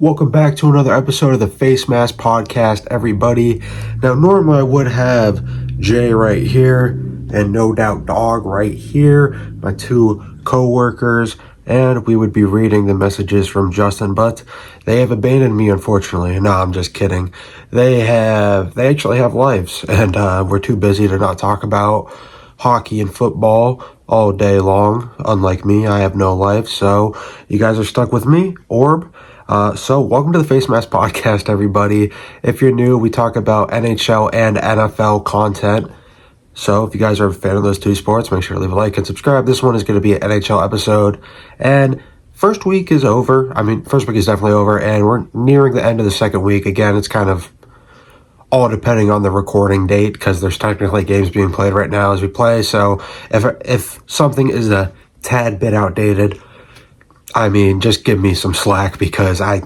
Welcome back to another episode of the Face Mask Podcast, everybody. Now, normally I would have Jay right here and No Doubt Dog right here, my two co-workers, and we would be reading the messages from Justin, but they have abandoned me, unfortunately. No, I'm just kidding. They actually have lives, and we're too busy to not talk about hockey and football all day long. Unlike me, I have no life, so you guys are stuck with me, Orb. So welcome to the Face Mask Podcast, everybody. If you're new, we talk about NHL and NFL content. So if you guys are a fan of those two sports, make sure to leave a like and subscribe. This one is going to be an NHL episode. And first week is over. First week is definitely over, and we're nearing the end of the second week. Again, it's kind of all depending on the recording date because there's technically games being played right now as we play. So if something is a tad bit outdated, just give me some slack because I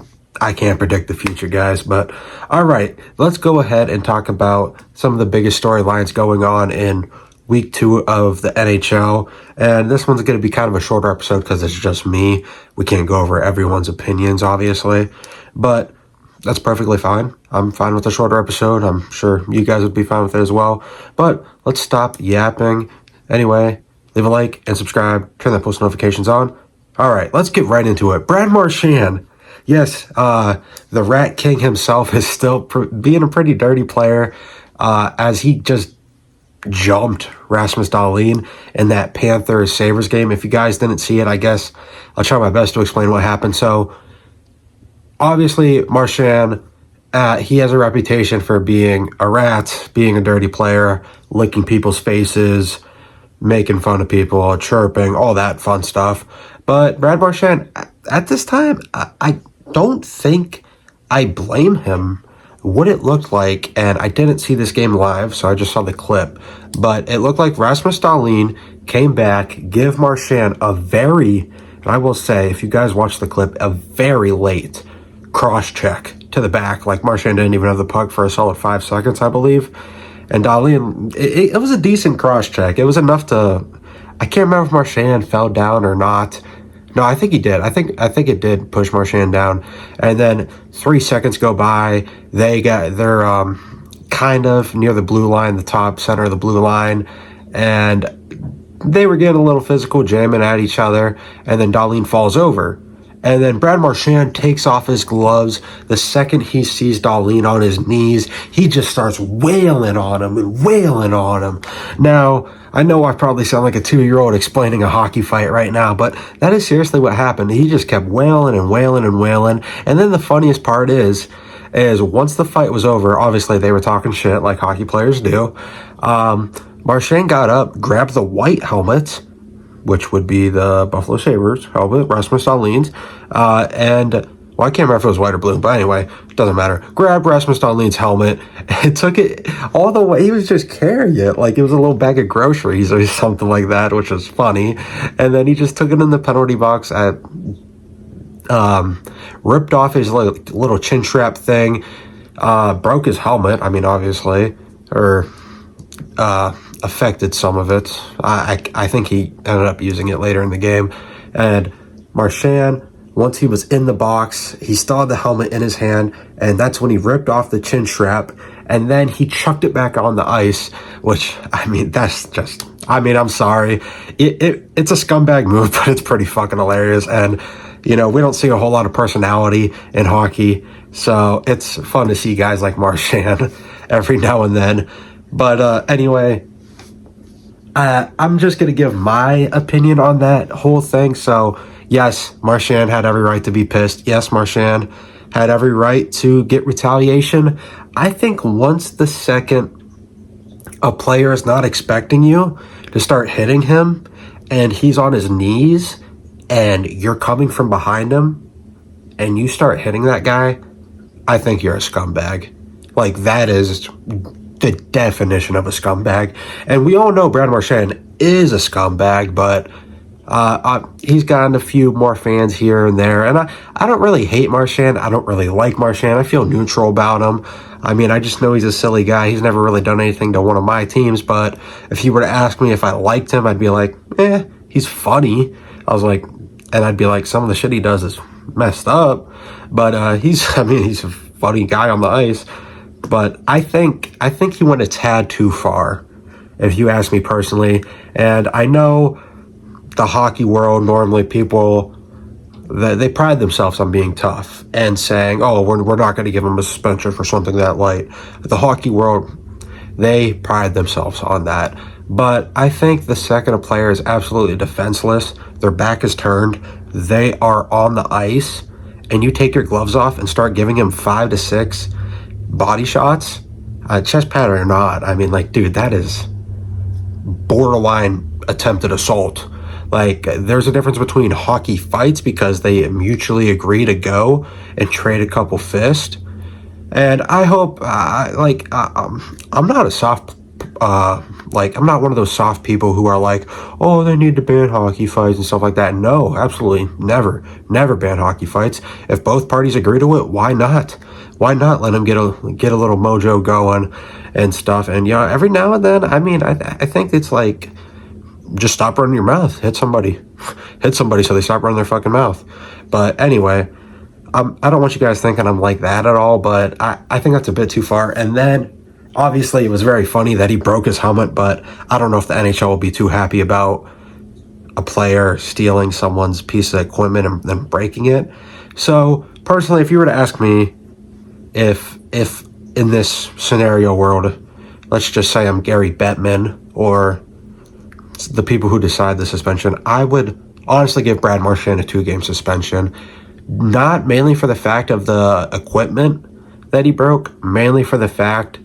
can't predict the future, guys. But all right, let's go ahead and talk about some of the biggest storylines going on in week 2 of the NHL. And this one's going to be kind of a shorter episode because it's just me. We can't go over everyone's opinions, obviously, but that's perfectly fine. I'm fine with a shorter episode. I'm sure you guys would be fine with it as well. But let's stop yapping. Anyway, leave a like and subscribe. Turn that post notifications on. All right, let's get right into it. Brad Marchand. Yes, the Rat King himself is still being a pretty dirty player as he just jumped Rasmus Dahlin in that Panthers-Sabres game. If you guys didn't see it, I guess I'll try my best to explain what happened. So, obviously, Marchand, he has a reputation for being a rat, being a dirty player, licking people's faces, making fun of people, chirping, all that fun stuff. But Brad Marchand, at this time, I don't think I blame him. What it looked like, and I didn't see this game live, so I just saw the clip, but it looked like Rasmus Dahlin came back, give Marchand and I will say, if you guys watch the clip, a very late cross-check to the back. Like, Marchand didn't even have the puck for a solid 5 seconds, I believe. And Dahlin, it was a decent cross-check. It was enough to... I can't remember if Marchand fell down or not. No, I think he did. I think it did push Marchand down. And then 3 seconds go by. They're kind of near the blue line, the top center of the blue line, and they were getting a little physical, jamming at each other. And then Dahlin falls over. And then Brad Marchand takes off his gloves. The second he sees Dahlin on his knees, he just starts wailing on him. Now, I know I probably sound like a 2-year-old explaining a hockey fight right now, but that is seriously what happened. He just kept wailing. And then the funniest part is once the fight was over, obviously they were talking shit like hockey players do. Marchand got up, grabbed the white helmet, which would be the Buffalo Sabres helmet, Rasmus Dahlin's, I can't remember if it was white or blue, but anyway, it doesn't matter. Grabbed Rasmus Dahlin's helmet and took it all the way. He was just carrying it like it was a little bag of groceries or something like that, which was funny. And then he just took it in the penalty box, ripped off his little chin strap thing, broke his helmet, obviously, or affected some of it. I think he ended up using it later in the game. And Marchand, once he was in the box, he still had the helmet in his hand, and that's when he ripped off the chin strap, and then he chucked it back on the ice, which, that's just... I'm sorry. It's a scumbag move, but it's pretty fucking hilarious, and, we don't see a whole lot of personality in hockey, so it's fun to see guys like Marchand every now and then. But anyway... I'm just going to give my opinion on that whole thing. So, yes, Marchand had every right to be pissed. Yes, Marchand had every right to get retaliation. I think once the second a player is not expecting you to start hitting him and he's on his knees and you're coming from behind him and you start hitting that guy, I think you're a scumbag. Like, that is... the definition of a scumbag. And we all know Brad Marchand is a scumbag, but he's gotten a few more fans here and there. And I don't really hate Marchand. I don't really like Marchand. I feel neutral about him. I just know he's a silly guy. He's never really done anything to one of my teams. But if you were to ask me if I liked him, I'd be like, he's funny. I'd be like, some of the shit he does is messed up, but he's a funny guy on the ice. But I think he went a tad too far, if you ask me personally. And I know the hockey world, normally people, they pride themselves on being tough and saying, oh, we're not going to give him a suspension for something that light. The hockey world, they pride themselves on that. But I think the second a player is absolutely defenseless, their back is turned, they are on the ice, and you take your gloves off and start giving him 5 to 6 body shots, chest pad or not, I mean, like, dude, that is borderline attempted assault. Like, there's a difference between hockey fights because they mutually agree to go and trade a couple fists. And I hope, I'm not a soft, I'm not one of those soft people who are like, oh, they need to ban hockey fights and stuff like that. No, absolutely never ban hockey fights. If both parties agree to it, why not? Why not let them get a little mojo going and stuff? And, every now and then, I mean, I think it's like, just stop running your mouth. Hit somebody so they stop running their fucking mouth. But anyway, I don't want you guys thinking I'm like that at all, but I think that's a bit too far. And then, obviously, it was very funny that he broke his helmet, but I don't know if the NHL will be too happy about a player stealing someone's piece of equipment and then breaking it. So, personally, if you were to ask me if in this scenario world, let's just say I'm Gary Bettman or the people who decide the suspension, I would honestly give Brad Marchand a 2-game suspension. Not mainly for the fact of the equipment that he broke, mainly for the fact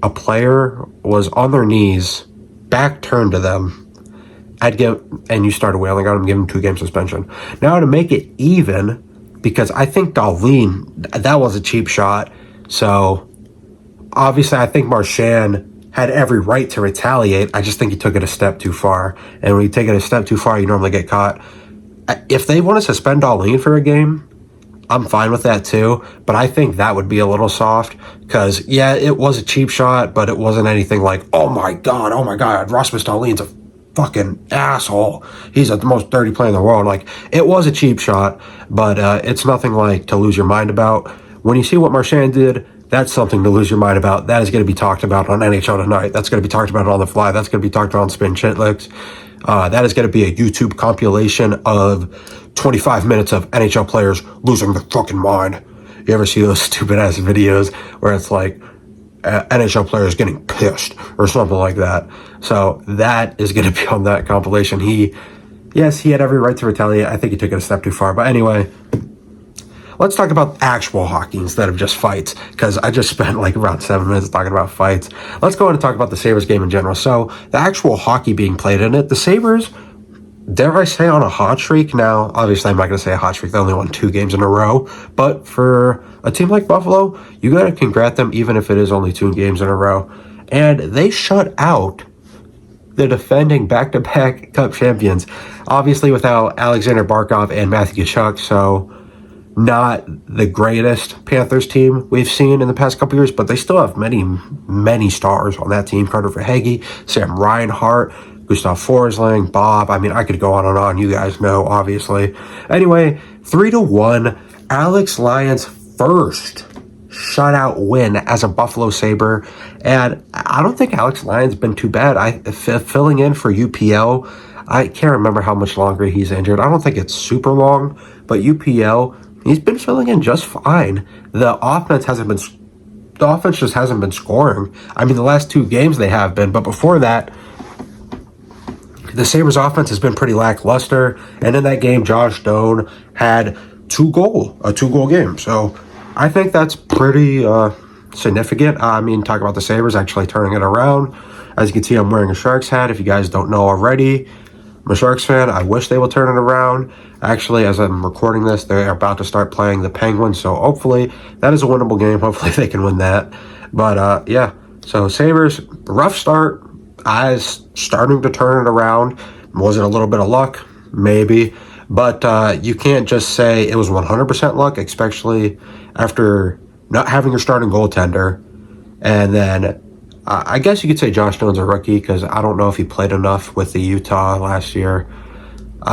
a player was on their knees, back turned to them, and you started wailing on him, give him 2-game suspension. Now, to make it even, because I think Dahlin, that was a cheap shot, so obviously I think Marchand had every right to retaliate. I just think he took it a step too far. And when you take it a step too far, you normally get caught. If they want to suspend Dahlin for a game, I'm fine with that too. But I think that would be a little soft because, yeah, it was a cheap shot, but it wasn't anything like, oh my God, Rasmus Dahlin's a fucking asshole. He's the most dirty player in the world. Like, it was a cheap shot, but it's nothing like to lose your mind about. When you see what Marchand did, that's something to lose your mind about. That is going to be talked about on NHL Tonight. That's going to be talked about on The Fly. That's going to be talked about on Spin Chitlicks. That is going to be a YouTube compilation of 25 minutes of NHL players losing their fucking mind. You ever see those stupid ass videos where it's like NHL players getting pissed or something like that? So that is going to be on that compilation. He had every right to retaliate. I think he took it a step too far. But anyway, let's talk about actual hockey instead of just fights, because I just spent like around 7 minutes talking about fights. Let's go ahead and talk about the Sabres game in general. So the actual hockey being played in it, the Sabres, dare I say, on a hot streak. Now, obviously, I'm not going to say a hot streak. They only won 2 games in a row. But for a team like Buffalo, you got to congrat them even if it is only 2 games in a row. And they shut out the defending back-to-back Cup champions, obviously without Alexander Barkov and Matthew Tkachuk, so not the greatest Panthers team we've seen in the past couple years, but they still have many stars on that team. Carter Verhaeghe, Sam Reinhart, Gustav Forsling, Bob. I mean, I could go on and on. You guys know, obviously. Anyway, 3-1, Alex Lyon's first shutout win as a Buffalo Sabre. And I don't think Alex Lyon's been too bad. Filling in for UPL, I can't remember how much longer he's injured. I don't think it's super long, but UPL, he's been filling in just fine. The offense just hasn't been scoring. I mean, the last 2 games they have been, but before that, the Sabres offense has been pretty lackluster. And in that game, Josh Doan had a 2-goal game. So I think that's pretty significant. I mean, talk about the Sabres actually turning it around. As you can see, I'm wearing a Sharks hat. If you guys don't know already, I'm a Sharks fan. I wish they would turn it around. Actually, as I'm recording this, they're about to start playing the Penguins, so hopefully that is a winnable game. Hopefully they can win that. But, yeah, so Sabres, rough start. Eyes starting to turn it around. Was it a little bit of luck? Maybe. But you can't just say it was 100% luck, especially after not having your starting goaltender. And then I guess you could say Josh Doan's a rookie because I don't know if he played enough with the Utah last year.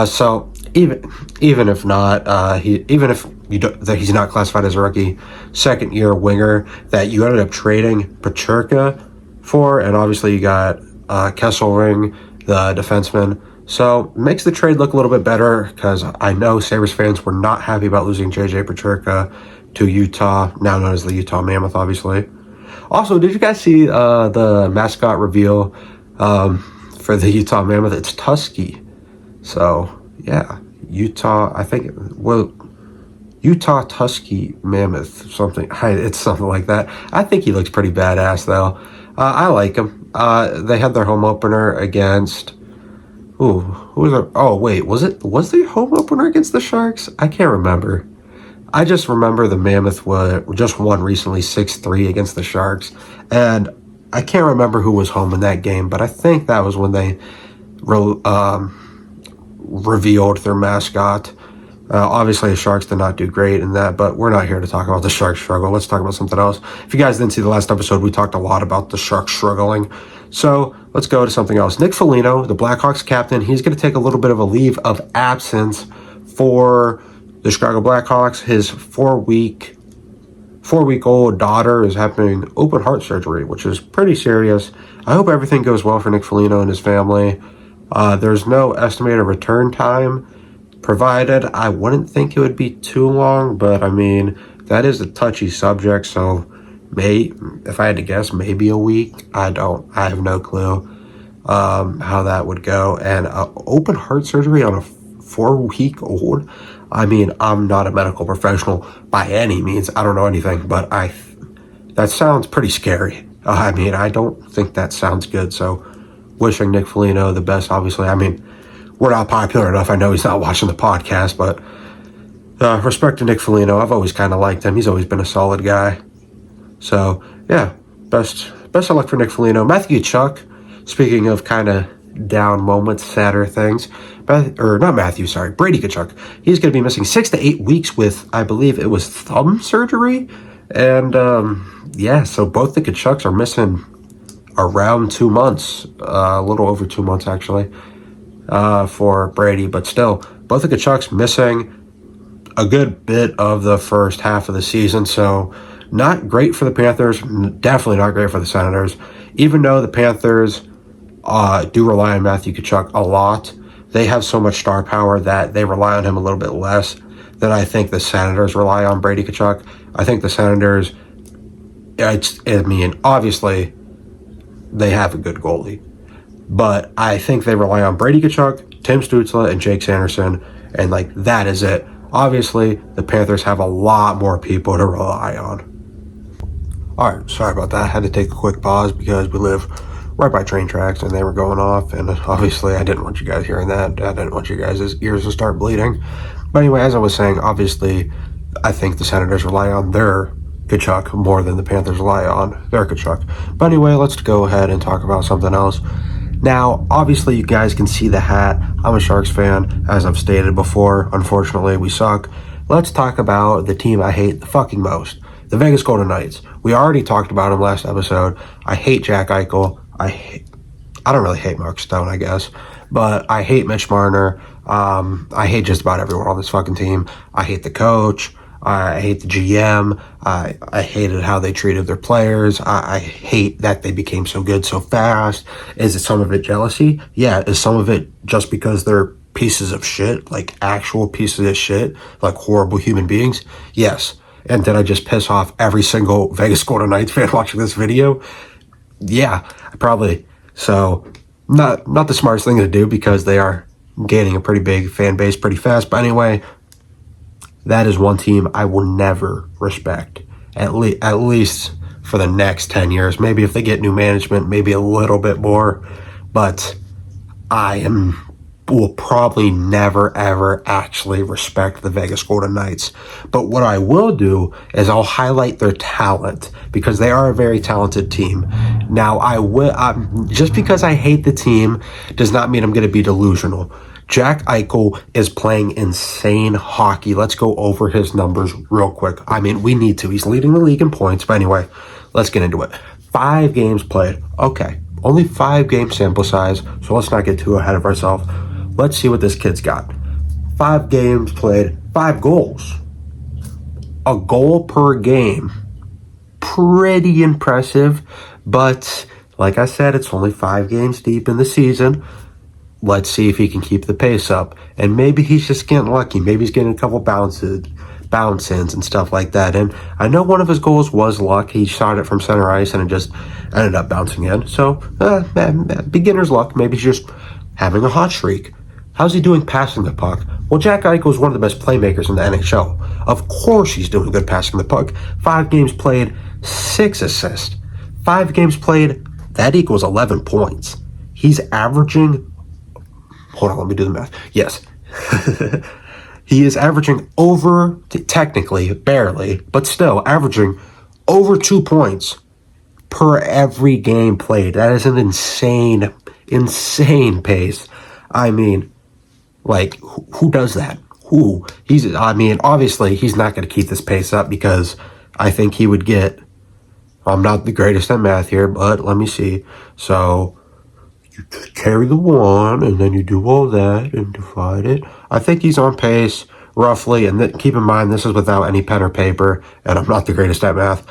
So even if not, even if you don't, that he's not classified as a rookie, second year winger that you ended up trading Pacherka for, and obviously you got Kesselring, the defenseman. So makes the trade look a little bit better because I know Sabres fans were not happy about losing JJ Pacherka to Utah, now known as the Utah Mammoth, obviously. Also, did you guys see the mascot reveal for the Utah Mammoth? It's Tusky. So, yeah, Utah, I think, well, Utah Tusky Mammoth, something. It's something like that. I think he looks pretty badass, though. I like him. They had their home opener against. Ooh, who was it? Oh, wait, was the home opener against the Sharks? I can't remember. I just remember the Mammoth just won recently 6-3 against the Sharks. And I can't remember who was home in that game, but I think that was when they revealed their mascot. Obviously, the Sharks did not do great in that, but we're not here to talk about the Sharks struggle. Let's talk about something else. If you guys didn't see the last episode, we talked a lot about the Sharks struggling. So let's go to something else. Nick Foligno, the Blackhawks captain, he's going to take a little bit of a leave of absence for the Chicago Blackhawks. His four-week-old daughter is having open heart surgery, which is pretty serious. I hope everything goes well for Nick Foligno and his family. There's no estimated return time provided. I wouldn't think it would be too long, but I mean, that is a touchy subject, so if I had to guess, maybe a week. I have no clue how that would go. And open heart surgery on a 4-week-old, I mean, I'm not a medical professional by any means. I don't know anything, but that sounds pretty scary. I mean, I don't think that sounds good, so wishing Nick Foligno the best, obviously. I mean, we're not popular enough. I know he's not watching the podcast, but respect to Nick Foligno. I've always kind of liked him. He's always been a solid guy. So, yeah, best of luck for Nick Foligno. Matthew Tkachuk, speaking of kind of down moments, sadder things, Brady Tkachuk. He's going to be missing 6 to 8 weeks with, I believe it was thumb surgery. And, so both the Tkachuks are missing around 2 months, a little over 2 months, actually, for Brady. But still, both the Tkachuks missing a good bit of the first half of the season. So, not great for the Panthers, definitely not great for the Senators. Even though the Panthers do rely on Matthew Tkachuk a lot, they have so much star power that they rely on him a little bit less than I think the Senators rely on Brady Tkachuk. I think the Senators, obviously, they have a good goalie. But I think they rely on Brady Tkachuk, Tim Stützle, and Jake Sanderson, and, that is it. Obviously, the Panthers have a lot more people to rely on. Alright, sorry about that. I had to take a quick pause because we live right by train tracks and they were going off, and obviously I didn't want you guys hearing that. I didn't want you guys' ears to start bleeding. But anyway, as I was saying, obviously I think the Senators rely on their Tkachuk more than the Panthers rely on their Tkachuk. But anyway, let's go ahead and talk about something else. Now, obviously you guys can see the hat. I'm a Sharks fan, as I've stated before. Unfortunately, we suck. Let's talk about the team I hate the fucking most. The Vegas Golden Knights. We already talked about him last episode. I hate Jack Eichel. I don't really hate Mark Stone, I guess. But I hate Mitch Marner. I hate just about everyone on this fucking team. I hate the coach. I hate the GM. I hated how they treated their players. I hate that they became so good so fast. Is it some of it jealousy? Yeah. Is some of it just because they're pieces of shit? Like actual pieces of shit? Like horrible human beings? Yes. And did I just piss off every single Vegas Golden Knights fan watching this video? Yeah, probably. So, not the smartest thing to do because they are gaining a pretty big fan base pretty fast. But anyway, that is one team I will never respect, at least for the next 10 years. Maybe if they get new management, maybe a little bit more. But will probably never, ever actually respect the Vegas Golden Knights. But what I will do is I'll highlight their talent because they are a very talented team. Now, just because I hate the team does not mean I'm going to be delusional. Jack Eichel is playing insane hockey. Let's go over his numbers real quick. I mean, we need to. He's leading the league in points. But anyway, let's get into it. 5 games played. Okay, only 5 game sample size, so let's not get too ahead of ourselves. Let's see what this kid's got. 5 games played, 5 goals. A goal per game. Pretty impressive, but like I said, it's only 5 games deep in the season. Let's see if he can keep the pace up. And maybe he's just getting lucky. Maybe he's getting a couple bounce-ins and stuff like that. And I know one of his goals was luck. He shot it from center ice and it just ended up bouncing in. So, beginner's luck. Maybe he's just having a hot streak. How's he doing passing the puck? Well, Jack Eichel is one of the best playmakers in the NHL. Of course he's doing good passing the puck. 5 games played, 6 assists. 5 games played, that equals 11 points. He's averaging... Hold on, let me do the math. Yes. He is averaging over, technically, barely, but still averaging over 2 points per every game played. That is an insane pace. I mean, like, who does that? Who? Obviously, he's not going to keep this pace up because I think he would get... I'm not the greatest at math here, but let me see. So... you carry the 1, and then you do all that and divide it. I think he's on pace, roughly, and keep in mind, this is without any pen or paper, and I'm not the greatest at math.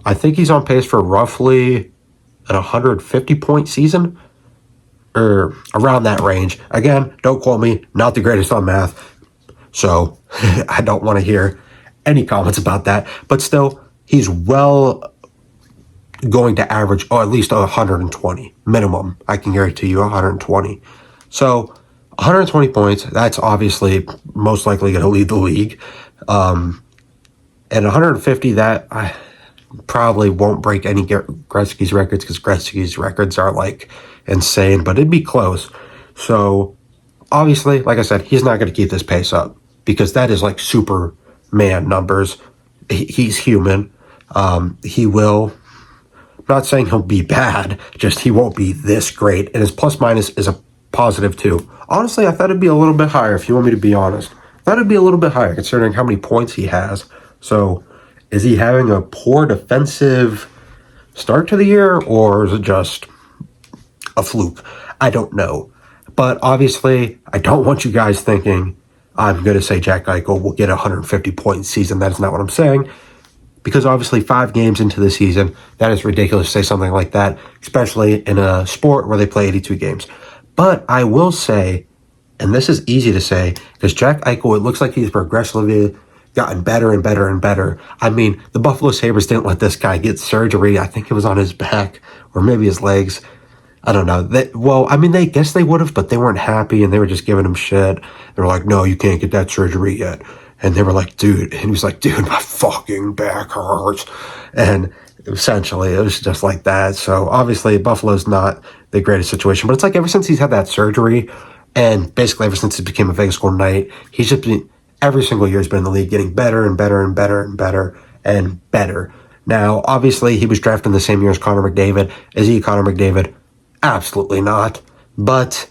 I think he's on pace for roughly an 150-point season, or around that range. Again, don't quote me, not the greatest on math, so I don't want to hear any comments about that. But still, he's going to average, or at least 120 minimum. I can guarantee you 120. So 120 points, that's obviously most likely going to lead the league. And 150, that I probably won't break any Gretzky's records because Gretzky's records are like insane, but it'd be close. So obviously, like I said, he's not going to keep this pace up because that is like Superman numbers. He's human. He will... not saying he'll be bad, just he won't be this great. And his plus minus is a positive too. Honestly, I thought it'd be a little bit higher if you want me to be honest. I thought it'd be a little bit higher considering how many points he has. So is he having a poor defensive start to the year or is it just a fluke? I don't know. But obviously, I don't want you guys thinking I'm going to say Jack Eichel will get a 150-point season. That is not what I'm saying. Because obviously 5 games into the season, that is ridiculous to say something like that, especially in a sport where they play 82 games. But I will say, and this is easy to say, because Jack Eichel, it looks like he's progressively gotten better and better and better. I mean, the Buffalo Sabres didn't let this guy get surgery. I think it was on his back or maybe his legs. I don't know. They guess they would have, but they weren't happy and they were just giving him shit. They were like, no, you can't get that surgery yet. And they were like, dude, and he was like, dude, my fucking back hurts. And essentially, it was just like that. So obviously, Buffalo's not the greatest situation. But it's like ever since he's had that surgery, and basically ever since he became a Vegas Golden Knight, he's just been, every single year he's been in the league getting better and better and better and better and better. Now, obviously, he was drafted in the same year as Connor McDavid. Is he Connor McDavid? Absolutely not. But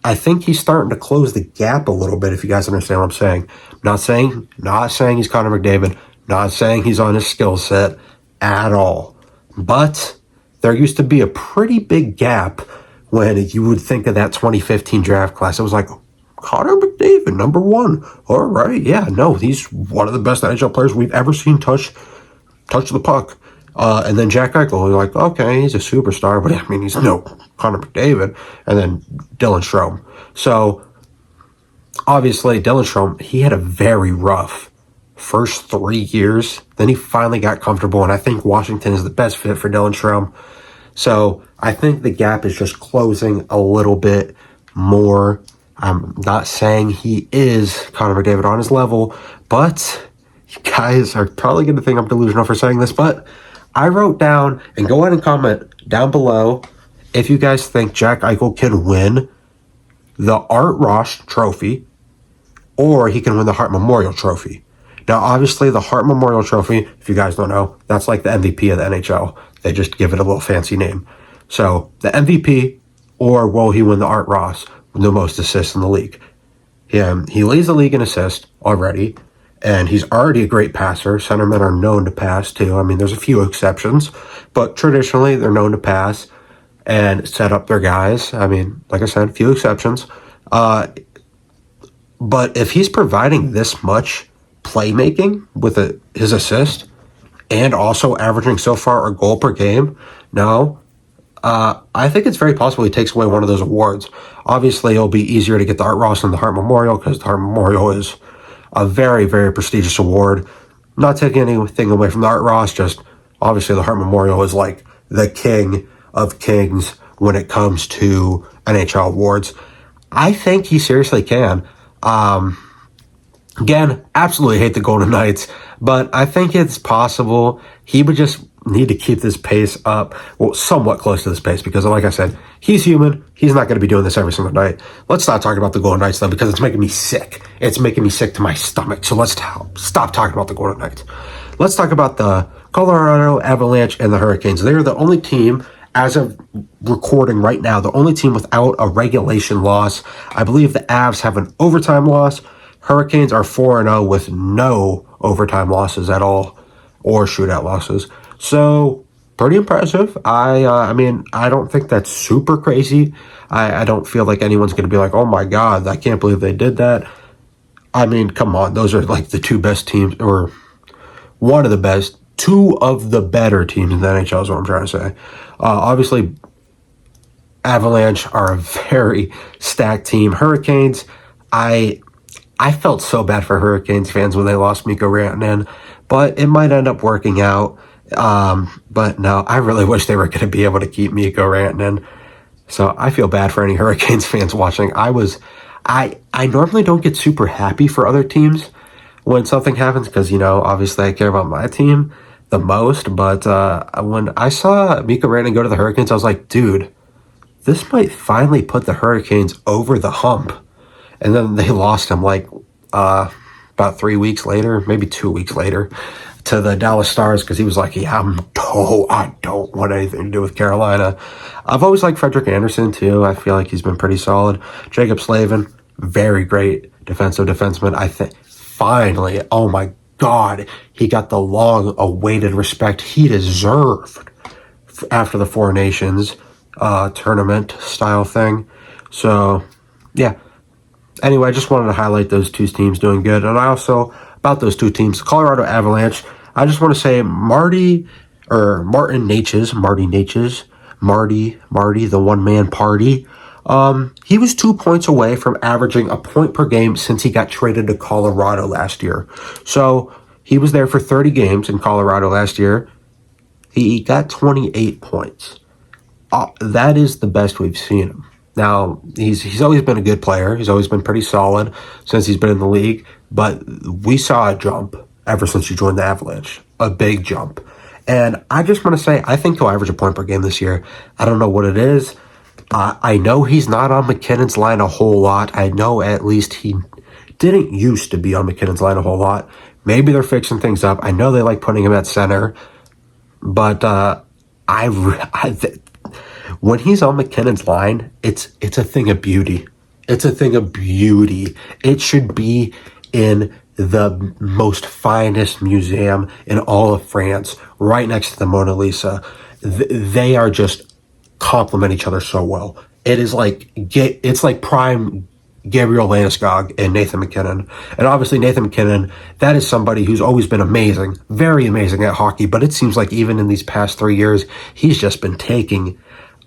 I think he's starting to close the gap a little bit, if you guys understand what I'm saying. Not saying he's Connor McDavid, not saying he's on his skill set at all. But there used to be a pretty big gap when you would think of that 2015 draft class. It was like, Connor McDavid, number 1. All right, yeah, no, he's one of the best NHL players we've ever seen touch the puck. And then Jack Eichel, you're like, okay, he's a superstar, but I mean, he's no Connor McDavid. And then Dylan Strome. So, obviously, Dylan Strome, he had a very rough first 3 years. Then he finally got comfortable, and I think Washington is the best fit for Dylan Strome. So, I think the gap is just closing a little bit more. I'm not saying he is Connor McDavid on his level, but you guys are probably going to think I'm delusional for saying this, but I wrote down, and go ahead and comment down below if you guys think Jack Eichel can win the Art Ross Trophy or he can win the Hart Memorial Trophy. Now, obviously, the Hart Memorial Trophy, if you guys don't know, that's like the MVP of the NHL. They just give it a little fancy name. So, the MVP, or will he win the Art Ross with the most assists in the league? He leads the league in assists already. And he's already a great passer. Centermen are known to pass, too. I mean, there's a few exceptions. But traditionally, they're known to pass and set up their guys. I mean, like I said, a few exceptions. But if he's providing this much playmaking with his assist and also averaging so far a goal per game, no, I think it's very possible he takes away one of those awards. Obviously, it'll be easier to get the Art Ross than the Hart Memorial because the Hart Memorial is a very, very prestigious award. Not taking anything away from the Art Ross, just obviously the Hart Memorial is like the king of kings when it comes to NHL awards. I think he seriously can. Again, absolutely hate the Golden Knights, but I think it's possible he would just need to keep this pace up, well, somewhat close to this pace, because like I said, he's human. He's not going to be doing this every single night. Let's stop talking about the Golden Knights, though, because it's making me sick. It's making me sick to my stomach, so let's stop talking about the Golden Knights. Let's talk about the Colorado Avalanche and the Hurricanes. They're the only team, as of recording right now, the only team without a regulation loss. I believe the Avs have an overtime loss. Hurricanes are 4-0 with no overtime losses at all or shootout losses. So, pretty impressive. I mean, I don't think that's super crazy. I don't feel like anyone's going to be like, oh my God, I can't believe they did that. I mean, come on. Those are like the two best teams, or one of the best, two of the better teams in the NHL is what I'm trying to say. Obviously, Avalanche are a very stacked team. Hurricanes, I felt so bad for Hurricanes fans when they lost Mikko Rantanen, but it might end up working out. But no, I really wish they were going to be able to keep Mikko Rantanen. So I feel bad for any Hurricanes fans watching. I normally don't get super happy for other teams when something happens because, you know, obviously I care about my team the most. But when I saw Mikko Rantanen go to the Hurricanes, I was like, dude, this might finally put the Hurricanes over the hump. And then they lost him like about 3 weeks later, maybe 2 weeks later, to the Dallas Stars because he was like, yeah, I don't want anything to do with Carolina. I've always liked Frederik Andersen too. I feel like he's been pretty solid. Jacob Slavin, very great defenseman. I think finally, oh my God, he got the long-awaited respect he deserved after the Four Nations tournament style thing. So, yeah. Anyway, I just wanted to highlight those two teams doing good. And I also, about those two teams, Colorado Avalanche, I just want to say Marty Necas, the one-man party, he was 2 points away from averaging a point per game since he got traded to Colorado last year. So he was there for 30 games in Colorado last year. He got 28 points. That is the best we've seen him. Now, he's always been a good player. He's always been pretty solid since he's been in the league. But we saw a jump ever since he joined the Avalanche. A big jump. And I just want to say, I think he'll average a point per game this year. I don't know what it is. I know he's not on McKinnon's line a whole lot. I know at least he didn't used to be on McKinnon's line a whole lot. Maybe they're fixing things up. I know they like putting him at center. But when he's on McKinnon's line, it's a thing of beauty. It's a thing of beauty. It should be in the most finest museum in all of France, right next to the Mona Lisa. They are just complement each other so well. It's like prime Gabriel Landeskog and Nathan MacKinnon. And obviously Nathan MacKinnon, that is somebody who's always been amazing, very amazing at hockey, but it seems like even in these past 3 years, he's just been taking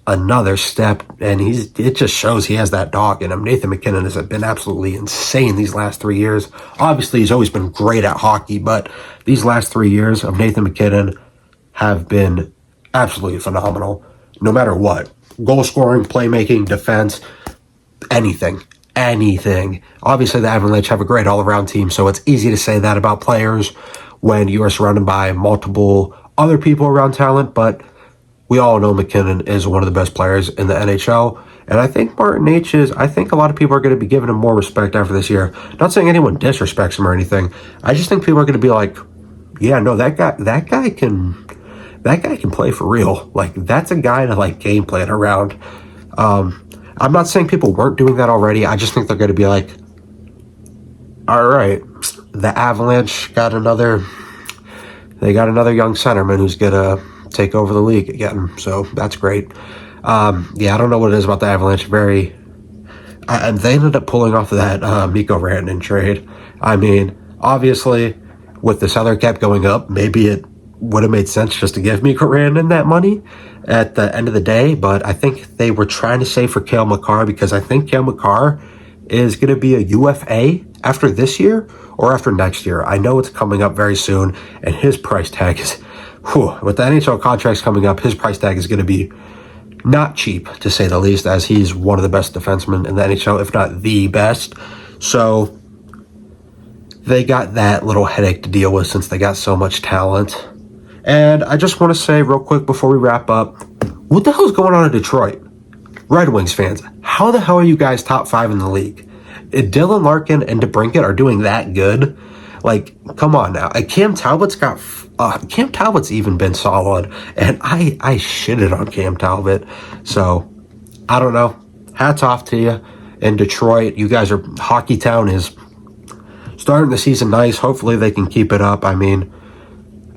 another step, and it just shows he has that dog in him. Nathan MacKinnon has been absolutely insane these last 3 years. Obviously, he's always been great at hockey, but these last 3 years of Nathan MacKinnon have been absolutely phenomenal, no matter what. Goal scoring, playmaking, defense, anything. Obviously, the Avalanche have a great all-around team, so it's easy to say that about players when you are surrounded by multiple other people around talent, but we all know MacKinnon is one of the best players in the NHL. And I think Martin Necas, I think a lot of people are going to be giving him more respect after this year. Not saying anyone disrespects him or anything. I just think people are going to be like, yeah, no, that guy can play for real. Like, that's a guy to like game plan around. I'm not saying people weren't doing that already. I just think they're going to be like, all right, the Avalanche got another young centerman who's going to take over the league again, so that's great. I don't know what it is about the Avalanche. and they ended up pulling off that Mikko Rantanen trade. I mean, obviously, with the salary cap going up, maybe it would have made sense just to give Mikko Rantanen that money at the end of the day, but I think they were trying to save for Cale Makar, because I think Cale Makar is going to be a UFA after this year or after next year. I know it's coming up very soon, and his price tag is, with the NHL contracts coming up, his price tag is going to be not cheap, to say the least, as he's one of the best defensemen in the NHL, if not the best. So they got that little headache to deal with since they got so much talent. And I just want to say real quick before we wrap up, what the hell is going on in Detroit? Red Wings fans, how the hell are you guys top 5 in the league? If Dylan Larkin and DeBrincat are doing that good, like, come on now. Cam Talbot's even been solid, and I shitted on Cam Talbot. So, I don't know. Hats off to you in Detroit. You guys are, Hockey Town is starting the season nice. Hopefully they can keep it up. I mean,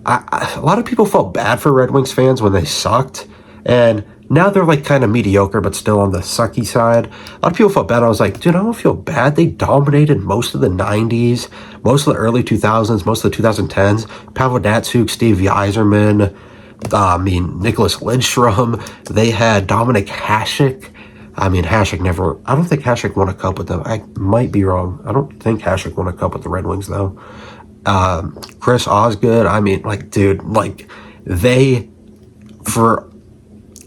a lot of people felt bad for Red Wings fans when they sucked, and now they're like kind of mediocre, but still on the sucky side. A lot of people felt bad. I was like, dude, I don't feel bad. They dominated most of the 90s, most of the early 2000s, most of the 2010s. Pavel Datsyuk, Steve Yzerman, Nicholas Lidstrom. They had Dominic Hasek. I mean, Hasek never, I don't think Hasek won a cup with them. I might be wrong. I don't think Hasek won a cup with the Red Wings, though. Chris Osgood. I mean, like, dude, like, they, for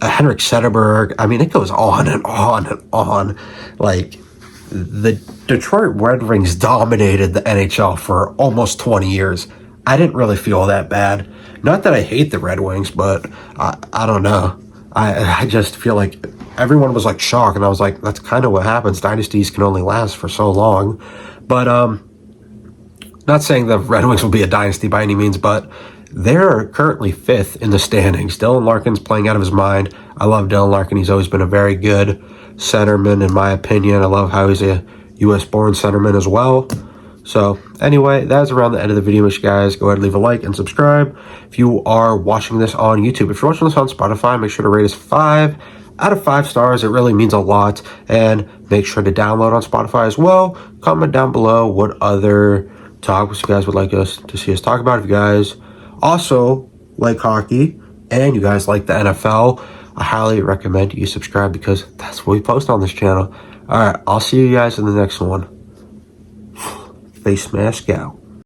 Henrik Zetterberg, I mean, it goes on and on and on. Like, the Detroit Red Wings dominated the NHL for almost 20 years. I didn't really feel that bad. Not that I hate the Red Wings, but I don't know. I just feel like everyone was like shocked, and I was like, that's kind of what happens. Dynasties can only last for so long. But not saying the Red Wings will be a dynasty by any means, but they're currently 5th in the standings. Dylan Larkin's playing out of his mind. I love Dylan Larkin. He's always been a very good centerman, in my opinion. I love how he's a U.S.-born centerman as well. So, anyway, that's around the end of the video, guys. Go ahead and leave a like and subscribe if you are watching this on YouTube. If you're watching this on Spotify, make sure to rate us 5 out of 5 stars. It really means a lot. And make sure to download on Spotify as well. Comment down below what other topics you guys would like us to see us talk about. If you guys also like hockey and you guys like the NFL, I highly recommend you subscribe, because that's what we post on this channel. All right, I'll see you guys in the next one. Face mask out.